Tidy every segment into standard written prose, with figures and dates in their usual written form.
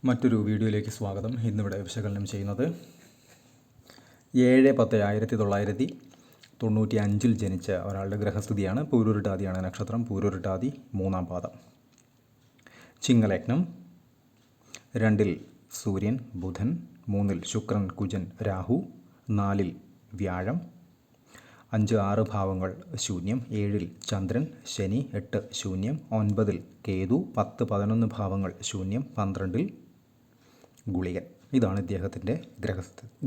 മറ്റൊരു വീഡിയോയിലേക്ക് സ്വാഗതം. ഇന്നിവിടെ വിശകലനം ചെയ്യുന്നത് 7/10/1995 ജനിച്ച ഒരാളുടെ ഗ്രഹസ്ഥിതിയാണ്. പൂരുരുട്ടാതിയാണ് നക്ഷത്രം. പൂരുരുട്ടാതി 3-ാം പാദം. ചിങ്ങലഗ്നം. 2-ൽ സൂര്യൻ ബുധൻ, 3-ൽ ശുക്രൻ കുജൻ രാഹു, 4-ൽ വ്യാഴം, 5-6 ഭാവങ്ങൾ ശൂന്യം, 7-ൽ ചന്ദ്രൻ ശനി, 8 ശൂന്യം, 9-ൽ കേതു, 10-11 ഭാവങ്ങൾ ശൂന്യം, 12-ൽ ഗുളികൻ. ഇതാണ് ഇദ്ദേഹത്തിൻ്റെ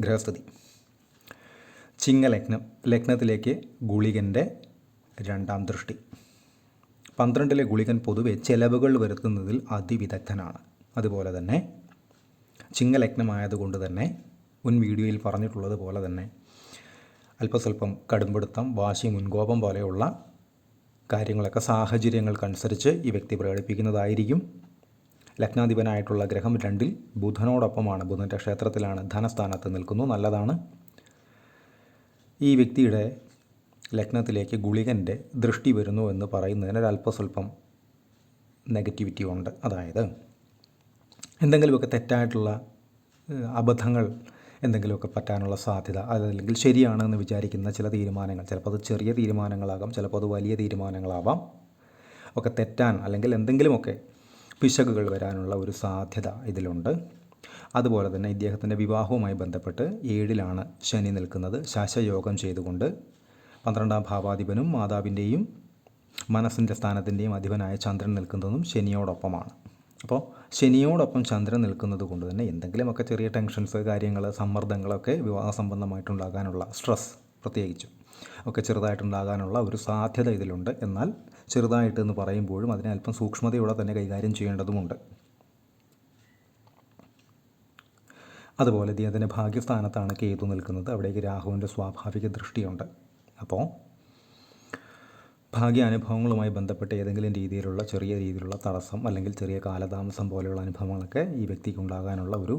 ഗ്രഹസ്ഥിതി. ചിങ്ങലഗ്നം. ലഗ്നത്തിലേക്ക് ഗുളികൻ്റെ 2-ാം ദൃഷ്ടി. 12-ലെ ഗുളികൻ പൊതുവെ ചെലവുകൾ വരുത്തുന്നതിൽ അതിവിദഗ്ധനാണ്. അതുപോലെ തന്നെ ചിങ്ങലഗ്നമായതുകൊണ്ട് തന്നെ മുൻ വീഡിയോയിൽ പറഞ്ഞിട്ടുള്ളത് പോലെ തന്നെ അല്പസ്വല്പം കടുംപിടുത്തം, വാശി, മുൻകോപം പോലെയുള്ള കാര്യങ്ങളൊക്കെ സാഹചര്യങ്ങൾക്കനുസരിച്ച് ഈ വ്യക്തി പ്രകടിപ്പിക്കുന്നതായിരിക്കും. ലഗ്നാധിപനായിട്ടുള്ള ഗ്രഹം 2-ൽ ബുധനോടൊപ്പമാണ്. ബുധൻ്റെ ക്ഷേത്രത്തിലാണ്, ധനസ്ഥാനത്ത് നിൽക്കുന്നു. നല്ലതാണ്. ഈ വ്യക്തിയുടെ ലഗ്നത്തിലേക്ക് ഗുളികൻ്റെ ദൃഷ്ടി വരുന്നു എന്ന് പറയുന്നതിന് ഒരല്പസ്വല്പം നെഗറ്റിവിറ്റി ഉണ്ട്. അതായത് എന്തെങ്കിലുമൊക്കെ തെറ്റായിട്ടുള്ള അബദ്ധങ്ങൾ എന്തെങ്കിലുമൊക്കെ പറ്റാനുള്ള സാധ്യത, അതല്ലെങ്കിൽ ശരിയാണെന്ന് വിചാരിക്കുന്ന ചില തീരുമാനങ്ങൾ, ചിലപ്പോൾ അത് ചെറിയ തീരുമാനങ്ങളാകാം, ചിലപ്പോൾ അത് വലിയ തീരുമാനങ്ങളാവാം, ഒക്കെ തെറ്റാൻ അല്ലെങ്കിൽ എന്തെങ്കിലുമൊക്കെ പിശകുകൾ വരാനുള്ള ഒരു സാധ്യത ഇതിലുണ്ട്. അതുപോലെ തന്നെ ഇദ്ദേഹത്തിൻ്റെ വിവാഹവുമായി ബന്ധപ്പെട്ട് 7-ലാണ് ശനി നിൽക്കുന്നത്. ശാശയോഗം ചെയ്തുകൊണ്ട് 12-ാം ഭാവാധിപനും മാതാവിൻ്റെയും മനസ്സിൻ്റെ സ്ഥാനത്തിൻ്റെയും അധിപനായ ചന്ദ്രൻ നിൽക്കുന്നതും ശനിയോടൊപ്പമാണ്. അപ്പോൾ ശനിയോടൊപ്പം ചന്ദ്രൻ നിൽക്കുന്നത് കൊണ്ട് തന്നെ എന്തെങ്കിലുമൊക്കെ ചെറിയ ടെൻഷൻസ്, കാര്യങ്ങൾ, സമ്മർദ്ദങ്ങളൊക്കെ വിവാഹ സംബന്ധമായിട്ടുണ്ടാകാനുള്ള സ്ട്രെസ് പ്രത്യേകിച്ചും ഒക്കെ ചെറുതായിട്ടുണ്ടാകാനുള്ള ഒരു സാധ്യത ഇതിലുണ്ട്. എന്നാൽ ചെറുതായിട്ട് എന്ന് പറയുമ്പോഴും അതിനെ അല്പം സൂക്ഷ്മതയോടെ തന്നെ കൈകാര്യം ചെയ്യേണ്ടതുമുണ്ട്. അതുപോലെ ഇദ്ദേഹത്തിൻ്റെ ഭാഗ്യസ്ഥാനത്താണ് കേതു നിൽക്കുന്നത്. അവിടേക്ക് രാഹുവിൻ്റെ സ്വാഭാവിക ദൃഷ്ടിയുണ്ട്. അപ്പോൾ ഭാഗ്യാനുഭവങ്ങളുമായി ബന്ധപ്പെട്ട് ഏതെങ്കിലും രീതിയിലുള്ള ചെറിയ രീതിയിലുള്ള തടസ്സം അല്ലെങ്കിൽ ചെറിയ കാലതാമസം പോലെയുള്ള അനുഭവങ്ങളൊക്കെ ഈ വ്യക്തിക്ക് ഉണ്ടാകാനുള്ള ഒരു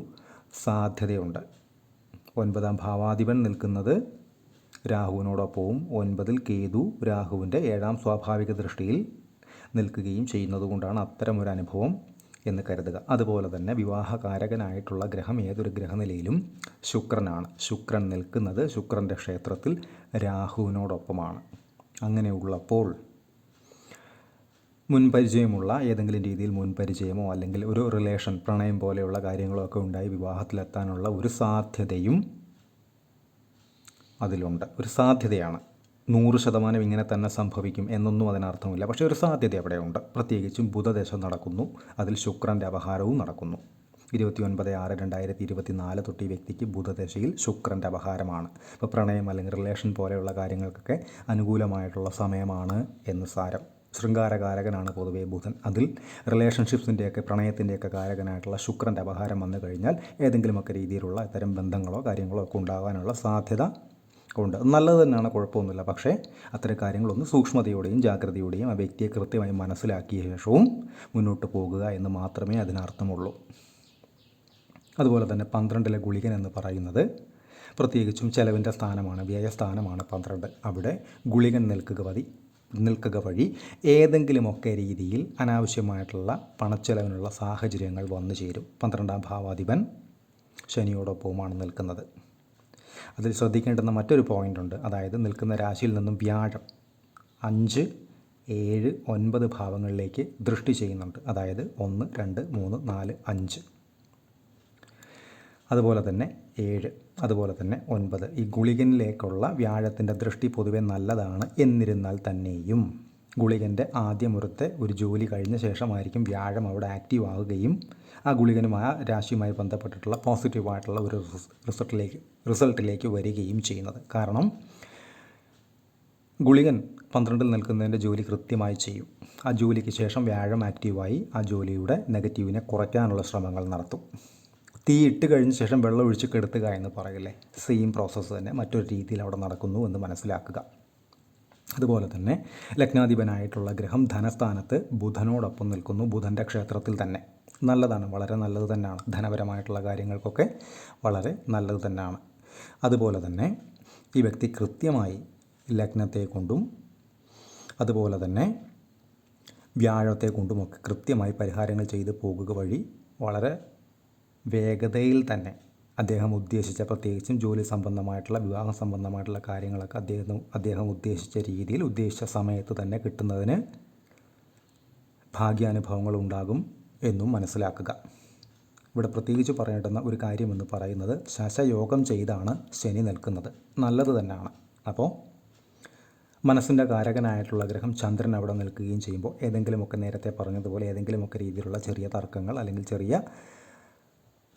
സാധ്യതയുണ്ട്. 9-ാം ഭാവാധിപൻ നിൽക്കുന്നത് രാഹുവിനോടൊപ്പവും 9-ൽ കേതു രാഹുവിൻ്റെ 7-ാം സ്വാഭാവിക ദൃഷ്ടിയിൽ നിൽക്കുകയും ചെയ്യുന്നതുകൊണ്ടാണ് അത്തരമൊരു അനുഭവം എന്ന് കരുതുക. അതുപോലെ തന്നെ വിവാഹകാരകനായിട്ടുള്ള ഗ്രഹം ഏതൊരു ഗ്രഹനിലയിലും ശുക്രനാണ്. ശുക്രൻ നിൽക്കുന്നത് ശുക്രൻ്റെ ക്ഷേത്രത്തിൽ രാഹുവിനോടൊപ്പമാണ്. അങ്ങനെയുള്ളപ്പോൾ മുൻപരിചയമുള്ള ഏതെങ്കിലും രീതിയിൽ മുൻപരിചയമോ അല്ലെങ്കിൽ ഒരു റിലേഷൻ, പ്രണയം പോലെയുള്ള കാര്യങ്ങളോ ഒക്കെ ഉണ്ടായി വിവാഹത്തിലെത്താനുള്ള ഒരു സാധ്യതയും അതിലുണ്ട്. ഒരു സാധ്യതയാണ്. 100% ഇങ്ങനെ തന്നെ സംഭവിക്കും എന്നൊന്നും അതിനർത്ഥമില്ല. പക്ഷേ ഒരു സാധ്യത അവിടെയുണ്ട്. പ്രത്യേകിച്ചും ബുധദശ നടക്കുന്നു. അതിൽ ശുക്രൻ്റെ അപഹാരവും നടക്കുന്നു. 29/6/2024 തൊട്ട് ഈ വ്യക്തിക്ക് ബുധദശയിൽ ശുക്രൻ്റെ അപഹാരമാണ്. ഇപ്പോൾ പ്രണയം അല്ലെങ്കിൽ റിലേഷൻ പോലെയുള്ള കാര്യങ്ങൾക്കൊക്കെ അനുകൂലമായിട്ടുള്ള സമയമാണ് എന്ന് സാരം. ശൃംഗാരകാരകനാണ് പൊതുവേ ബുധൻ. അതിൽ റിലേഷൻഷിപ്സിൻ്റെയൊക്കെ പ്രണയത്തിൻ്റെയൊക്കെ കാരകനായിട്ടുള്ള ശുക്രൻ്റെ അപഹാരം വന്നു കഴിഞ്ഞാൽ ഏതെങ്കിലുമൊക്കെ രീതിയിലുള്ള ഇത്തരം ബന്ധങ്ങളോ കാര്യങ്ങളോ ഒക്കെ ഉണ്ടാകാനുള്ള സാധ്യത ഉണ്ട്. നല്ലത് തന്നെയാണ്, കുഴപ്പമൊന്നുമില്ല. പക്ഷേ അത്തരം കാര്യങ്ങളൊന്ന് സൂക്ഷ്മതയോടെയും ജാഗ്രതയോടെയും ആ വ്യക്തിയെ കൃത്യമായി മനസ്സിലാക്കിയ ശേഷവും മുന്നോട്ട് പോകുക എന്ന് മാത്രമേ അതിനർത്ഥമുള്ളൂ. അതുപോലെ തന്നെ 12-ലെ ഗുളികൻ എന്ന് പറയുന്നത് പ്രത്യേകിച്ചും ചെലവിൻ്റെ സ്ഥാനമാണ്, വ്യയസ്ഥാനമാണ് 12. അവിടെ ഗുളികൻ നിൽക്കുക വഴി ഏതെങ്കിലുമൊക്കെ രീതിയിൽ അനാവശ്യമായിട്ടുള്ള പണച്ചെലവിനുള്ള സാഹചര്യങ്ങൾ വന്നു ചേരും. 12-ാം ഭാവാധിപൻ ശനിയോടൊപ്പവുമാണ് നിൽക്കുന്നത്. അതിൽ ശ്രദ്ധിക്കേണ്ടുന്ന മറ്റൊരു പോയിൻ്റുണ്ട്. അതായത് നിൽക്കുന്ന രാശിയിൽ നിന്നും വ്യാഴം 5, 7, 9 ഭാവങ്ങളിലേക്ക് ദൃഷ്ടി ചെയ്യുന്നുണ്ട്. അതായത് 1, 2, 3, 4, 5, അതുപോലെ തന്നെ 7, അതുപോലെ തന്നെ 9. ഈ ഗുളികനിലേക്കുള്ള വ്യാഴത്തിൻ്റെ ദൃഷ്ടി പൊതുവെ നല്ലതാണ്. എന്നിരുന്നാൽ തന്നെയും ഗുളികൻ്റെ ആദ്യമുറത്തെ ഒരു ജോലി കഴിഞ്ഞ ശേഷമായിരിക്കും വ്യാഴം അവിടെ ആക്റ്റീവ് ആവുകയും ആ ഗുളികനുമായ രാശിയുമായി ബന്ധപ്പെട്ടിട്ടുള്ള പോസിറ്റീവായിട്ടുള്ള ഒരു റിസൾട്ടിലേക്ക് വരികയും ചെയ്യുന്നത്. കാരണം ഗുളികൻ 12-ൽ നിൽക്കുന്നതിൻ്റെ ജോലി കൃത്യമായി ചെയ്യും. ആ ജോലിക്ക് ശേഷം വ്യാഴം ആക്റ്റീവായി ആ ജോലിയുടെ നെഗറ്റീവിനെ കുറയ്ക്കാനുള്ള ശ്രമങ്ങൾ നടത്തും. തീ ഇട്ട് കഴിഞ്ഞ ശേഷം വെള്ളം ഒഴിച്ച് കെടുത്തുക എന്ന് പറയില്ലേ, സെയിം പ്രോസസ്സ് തന്നെ മറ്റൊരു രീതിയിൽ അവിടെ നടക്കുന്നു എന്ന് മനസ്സിലാക്കുക. അതുപോലെ തന്നെ ലഗ്നാധിപനായിട്ടുള്ള ഗ്രഹം ധനസ്ഥാനത്ത് ബുധനോടൊപ്പം നിൽക്കുന്നു. ബുധൻ്റെ ക്ഷേത്രത്തിൽ തന്നെ. നല്ലതാണ്, വളരെ നല്ലത് തന്നെയാണ്. ധനപരമായിട്ടുള്ള കാര്യങ്ങൾക്കൊക്കെ വളരെ നല്ലത് തന്നെയാണ്. അതുപോലെ തന്നെ ഈ വ്യക്തി കൃത്യമായി ലഗ്നത്തെ കൊണ്ടും അതുപോലെ തന്നെ വ്യാഴത്തെ കൊണ്ടുമൊക്കെ കൃത്യമായി പരിഹാരങ്ങൾ ചെയ്ത് പോകുക വഴി വളരെ വേഗതയിൽ തന്നെ അദ്ദേഹം ഉദ്ദേശിച്ച, പ്രത്യേകിച്ചും ജോലി സംബന്ധമായിട്ടുള്ള, വിവാഹ സംബന്ധമായിട്ടുള്ള കാര്യങ്ങളൊക്കെ അദ്ദേഹം ഉദ്ദേശിച്ച രീതിയിൽ ഉദ്ദേശിച്ച സമയത്ത് തന്നെ കിട്ടുന്നതിന് ഭാഗ്യാനുഭവങ്ങൾ ഉണ്ടാകും എന്നും മനസ്സിലാക്കുക. ഇവിടെ പ്രത്യേകിച്ച് പറയേണ്ടുന്ന ഒരു കാര്യമെന്ന് പറയുന്നത്, ശശയോഗം ചെയ്താണ് ശനി നിൽക്കുന്നത്. നല്ലത് തന്നെയാണ്. അപ്പോൾ മനസ്സിൻ്റെ കാരകനായിട്ടുള്ള ഗ്രഹം ചന്ദ്രൻ അവിടെ നിൽക്കുകയും ചെയ്യുമ്പോൾ ഏതെങ്കിലുമൊക്കെ നേരത്തെ പറഞ്ഞതുപോലെ ഏതെങ്കിലുമൊക്കെ രീതിയിലുള്ള ചെറിയ തർക്കങ്ങൾ അല്ലെങ്കിൽ ചെറിയ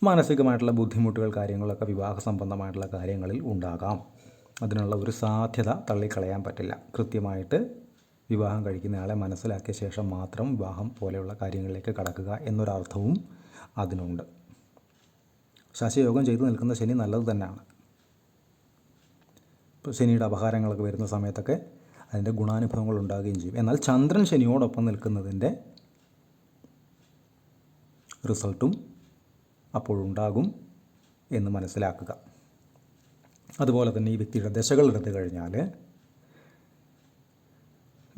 മാനസികമായിട്ടുള്ള ബുദ്ധിമുട്ടുകൾ, കാര്യങ്ങളൊക്കെ വിവാഹ സംബന്ധമായിട്ടുള്ള കാര്യങ്ങളിൽ ഉണ്ടാകാം. അതിനുള്ള ഒരു സാധ്യത തള്ളിക്കളയാൻ പറ്റില്ല. കൃത്യമായിട്ട് വിവാഹം കഴിക്കുന്നയാളെ മനസ്സിലാക്കിയ ശേഷം മാത്രം വിവാഹം പോലെയുള്ള കാര്യങ്ങളിലേക്ക് കടക്കുക എന്നൊരർത്ഥവും അതിനുണ്ട്. ശശയോഗം ചെയ്തു നിൽക്കുന്ന ശനി നല്ലത് തന്നെയാണ്. ഇപ്പോൾ ശനിയുടെ അപഹാരങ്ങളൊക്കെ വരുന്ന സമയത്തൊക്കെ അതിൻ്റെ ഗുണാനുഭവങ്ങൾ ഉണ്ടാകുകയും ചെയ്യും. എന്നാൽ ചന്ദ്രൻ ശനിയോടൊപ്പം നിൽക്കുന്നതിൻ്റെ റിസൾട്ടും അപ്പോഴുണ്ടാകും എന്ന് മനസ്സിലാക്കുക. അതുപോലെ തന്നെ ഈ വ്യക്തിയുടെ ദശകൾ എടുത്തു കഴിഞ്ഞാൽ,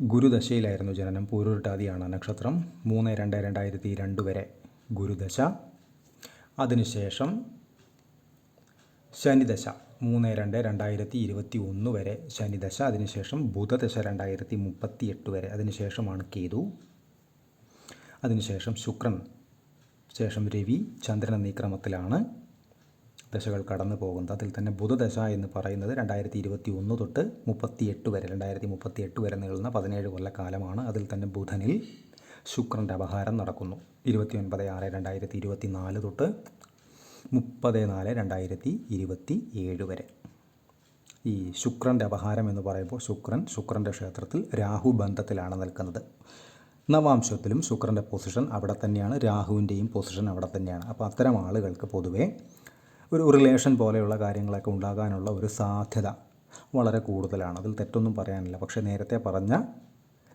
ഗുരുദശയിലായിരുന്നു ജനനം. പൂരുരുട്ടാതിയാണ് നക്ഷത്രം. 3/2/2002 വരെ ഗുരുദശ. അതിനുശേഷം ശനിദശ 3/2/2021 വരെ ശനിദശ. അതിനുശേഷം ബുധദശ 2038 വരെ. അതിനുശേഷമാണ് കേതു. അതിനുശേഷം ശുക്രൻ, ശേഷം രവി, ചന്ദ്രൻ എന്നീ ക്രമത്തിലാണ് ദശകൾ കടന്നു പോകുന്നത്. അതിൽ തന്നെ ബുധദശ എന്ന് പറയുന്നത് 2021 തൊട്ട് 38 വരെ, 2038 വരെ നീളുന്ന 17 കൊല്ലക്കാലമാണ്. അതിൽ തന്നെ ബുധനിൽ ശുക്രൻ്റെ അപഹാരം നടക്കുന്നു. 29/6/2024 തൊട്ട് 30/4/2027 വരെ. ഈ ശുക്രൻ്റെ അപഹാരം എന്ന് പറയുമ്പോൾ ശുക്രൻ്റെ ക്ഷേത്രത്തിൽ രാഹു ബന്ധത്തിലാണ് നിൽക്കുന്നത്. നവാംശത്തിലും ശുക്രൻ്റെ പൊസിഷൻ അവിടെ തന്നെയാണ്, രാഹുവിൻ്റെയും പൊസിഷൻ അവിടെ തന്നെയാണ്. അപ്പോൾ അത്തരം ആളുകൾക്ക് പൊതുവേ ഒരു റിലേഷൻ പോലെയുള്ള കാര്യങ്ങളൊക്കെ ഉണ്ടാകാനുള്ള ഒരു സാധ്യത വളരെ കൂടുതലാണ്. അതിൽ തെറ്റൊന്നും പറയാനില്ല. പക്ഷേ നേരത്തെ പറഞ്ഞ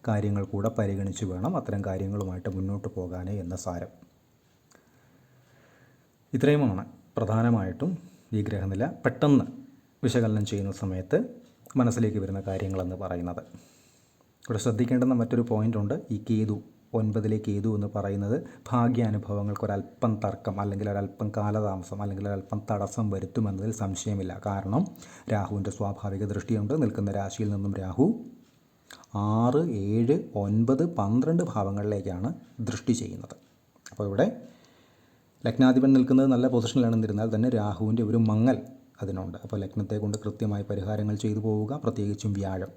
കാര്യങ്ങൾ കൂടെ പരിഗണിച്ച് വേണം അത്തരം കാര്യങ്ങളുമായിട്ട് മുന്നോട്ട് പോകാൻ എന്ന സാരം. ഇത്രയുമാണ് പ്രധാനമായിട്ടും ഈ ഗ്രഹനില പെട്ടെന്ന് വിശകലനം ചെയ്യുന്ന സമയത്ത് മനസ്സിലേക്ക് വരുന്ന കാര്യങ്ങളെന്ന് പറയുന്നത്. ഇവിടെ ശ്രദ്ധിക്കേണ്ടുന്ന മറ്റൊരു പോയിൻ്റുണ്ട്. ഈ കേതു, 9-ലെ കേതു എന്ന് പറയുന്നത് ഭാഗ്യാനുഭവങ്ങൾക്കൊരല്പം തർക്കം അല്ലെങ്കിൽ ഒരല്പം കാലതാമസം അല്ലെങ്കിൽ ഒരല്പം തടസ്സം വരുത്തുമെന്നതിൽ സംശയമില്ല. കാരണം രാഹുവിൻ്റെ സ്വാഭാവിക ദൃഷ്ടിയുണ്ട്. നിൽക്കുന്ന രാശിയിൽ നിന്നും രാഹു 6, 7, 9, 12 ഭാവങ്ങളിലേക്കാണ് ദൃഷ്ടി ചെയ്യുന്നത്. അപ്പോൾ ഇവിടെ ലഗ്നാധിപൻ നിൽക്കുന്നത് നല്ല പൊസിഷനിലാണെന്നിരുന്നാൽ തന്നെ രാഹുവിൻ്റെ ഒരു മങ്ങൽ അതിനുണ്ട്. അപ്പോൾ ലഗ്നത്തെ കൊണ്ട് കൃത്യമായി പരിഹാരങ്ങൾ ചെയ്തു പോവുക. പ്രത്യേകിച്ചും വ്യാഴം,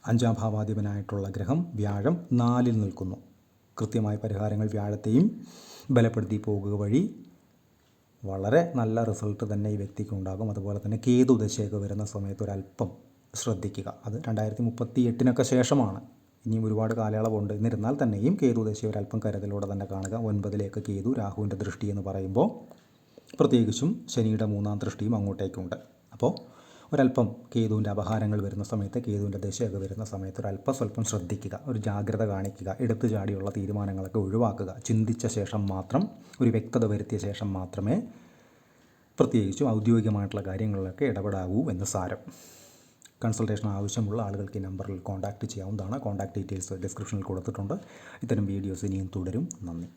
5-ാം ഭാവാധിപനായിട്ടുള്ള ഗ്രഹം വ്യാഴം 4-ൽ നിൽക്കുന്നു. കൃത്യമായ പരിഹാരങ്ങൾ വ്യാഴത്തെയും ബലപ്പെടുത്തി പോകുക വഴി വളരെ നല്ല റിസൾട്ട് തന്നെ ഈ വ്യക്തിക്ക് ഉണ്ടാകും. അതുപോലെ തന്നെ കേതു ദശയൊക്കെ വരുന്ന സമയത്ത് ഒരല്പം ശ്രദ്ധിക്കുക. അത് 2038 ശേഷമാണ്. ഇനിയും ഒരുപാട് കാലയളവുണ്ട്. എന്നിരുന്നാൽ തന്നെയും കേതു ദശയെ ഒരല്പം കരുതലോടെ തന്നെ കാണുക. 9-ലേക്ക് കേതു, രാഹുവിൻ്റെ ദൃഷ്ടി എന്ന് പറയുമ്പോൾ പ്രത്യേകിച്ചും ശനിയുടെ 3-ാം ദൃഷ്ടിയും അങ്ങോട്ടേക്കുണ്ട്. അപ്പോൾ ഒരല്പം കേതുവിൻ്റെ അപഹാരങ്ങൾ വരുന്ന സമയത്ത്, കേതുവിൻ്റെ ദശയൊക്കെ വരുന്ന സമയത്ത് സ്വല്പം ശ്രദ്ധിക്കുക, ഒരു ജാഗ്രത കാണിക്കുക. എടുത്തു ചാടിയുള്ള തീരുമാനങ്ങളൊക്കെ ഒഴിവാക്കുക. ചിന്തിച്ച ശേഷം മാത്രം, ഒരു വ്യക്തത വരുത്തിയ ശേഷം മാത്രമേ പ്രത്യേകിച്ചും ഔദ്യോഗികമായിട്ടുള്ള കാര്യങ്ങളിലൊക്കെ ഇടപെടാവൂ എന്ന് സാരം. കൺസൾട്ടേഷൻ ആവശ്യമുള്ള ആളുകൾക്ക് ഈ നമ്പറിൽ കോൺടാക്റ്റ് ചെയ്യാവുന്നതാണ്. കോൺടാക്റ്റ് ഡീറ്റെയിൽസ് ഡിസ്ക്രിപ്ഷനിൽ കൊടുത്തിട്ടുണ്ട്. ഇത്തരം വീഡിയോസ് ഇനിയും തുടരും. നന്ദി.